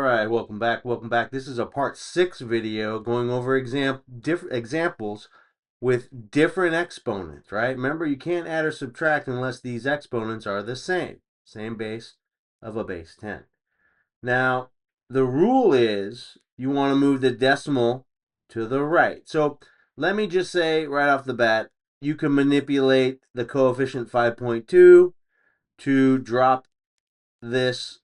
right, welcome back. Welcome back. This is a part 6 video going over examples with different exponents, right? Remember, you can't add or subtract unless these exponents are the same. Same base of a base 10. Now, the rule is you want to move the decimal to the right. So let me just say right off the bat, you can manipulate the coefficient 5.2 to drop this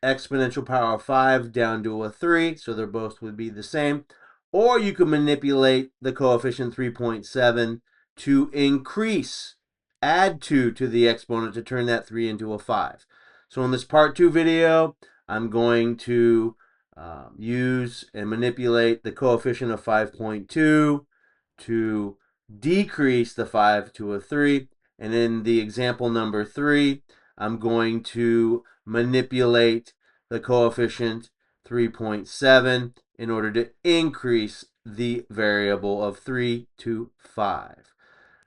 exponential power of 5 down to a 3, so they're both would be the same. Or you can manipulate the coefficient 3.7 to increase, add 2 to the exponent to turn that 3 into a 5. So in this part 2 video, I'm going to use and manipulate the coefficient of 5.2 to decrease the 5 to a 3. And in the example number 3, I'm going to manipulate the coefficient 3.7 in order to increase the variable of 3 to 5.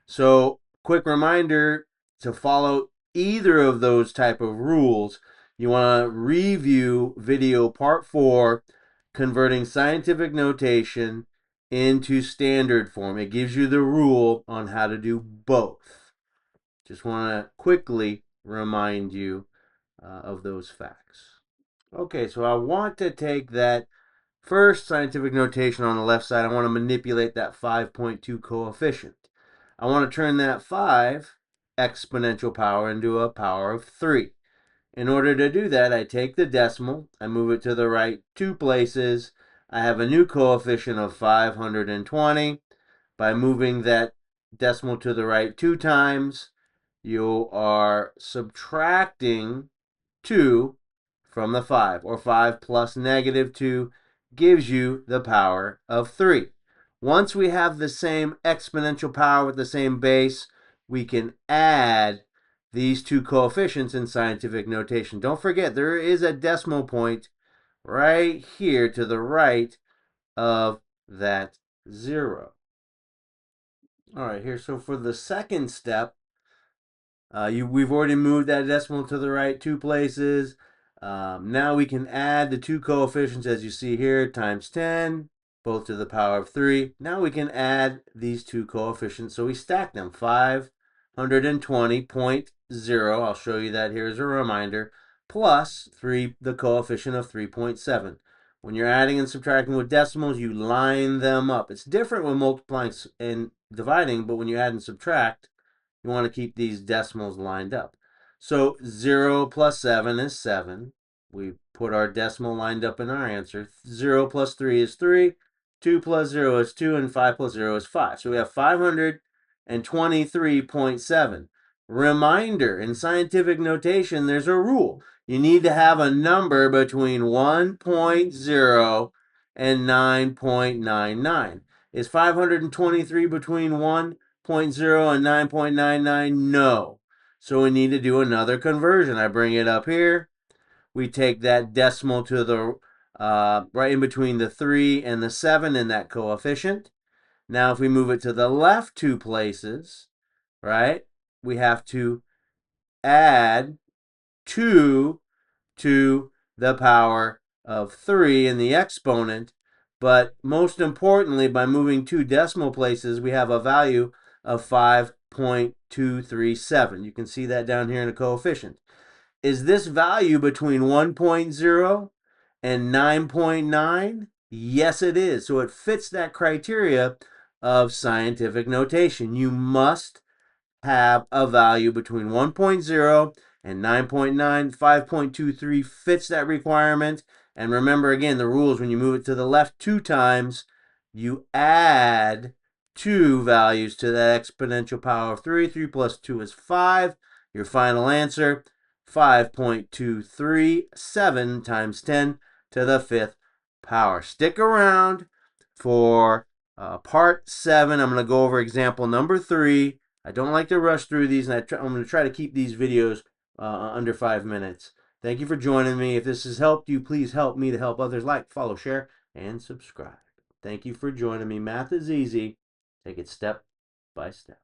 So, quick reminder, to follow either of those type of rules, you want to review video part 4, converting scientific notation into standard form. It gives you the rule on how to do both. Just want to quickly remind you of those facts. Okay, so I want to take that first scientific notation on the left side. I want to manipulate that 5.2 coefficient. I want to turn that 5 exponential power into a power of 3. In order to do that, I take the decimal, I move it to the right 2 places. I have a new coefficient of 520. By moving that decimal to the right 2 times, you are subtracting 2 from the 5, or 5 plus negative 2 gives you the power of 3. Once we have the same exponential power with the same base, we can add these two coefficients in scientific notation. Don't forget, there is a decimal point right here to the right of that 0. All right, here, so for the second step, we've already moved that decimal to the right 2 places. Now we can add the two coefficients as you see here, times 10, both to the power of 3. Now we can add these two coefficients, so we stack them. 520.0, I'll show you that here as a reminder, plus 3, the coefficient of 3.7. When you're adding and subtracting with decimals, you line them up. It's different when multiplying and dividing, but when you add and subtract, you want to keep these decimals lined up. So 0 plus 7 is 7. We put our decimal lined up in our answer. 0 plus 3 is 3. 2 plus 0 is 2. And 5 plus 0 is 5. So we have 523.7. Reminder, in scientific notation, there's a rule. You need to have a number between 1.0 and 9.99. Is 523 between 1.0 and 9.99? No. So we need to do another conversion. I bring it up here. We take that decimal to the right in between the 3 and the 7 in that coefficient. Now if we move it to the left 2 places, right, we have to add 2 to the power of 3 in the exponent. But most importantly, by moving 2 decimal places, we have a value of 5.237. You can see that down here in the coefficient. Is this value between 1.0 and 9.9? Yes, it is. So it fits that criteria of scientific notation. You must have a value between 1.0 and 9.9. 5.23 fits that requirement. And remember, again, the rules, when you move it to the left 2 times, you add 2 values to that exponential power of 3. 3 plus 2 is 5. Your final answer, 5.237 times 10 to the 5th power. Stick around for part 7. I'm going to go over example number 3. I don't like to rush through these, and I'm going to try to keep these videos under 5 minutes. Thank you for joining me. If this has helped you, please help me to help others. Like, follow, share, and subscribe. Thank you for joining me. Math is easy. Take it step by step.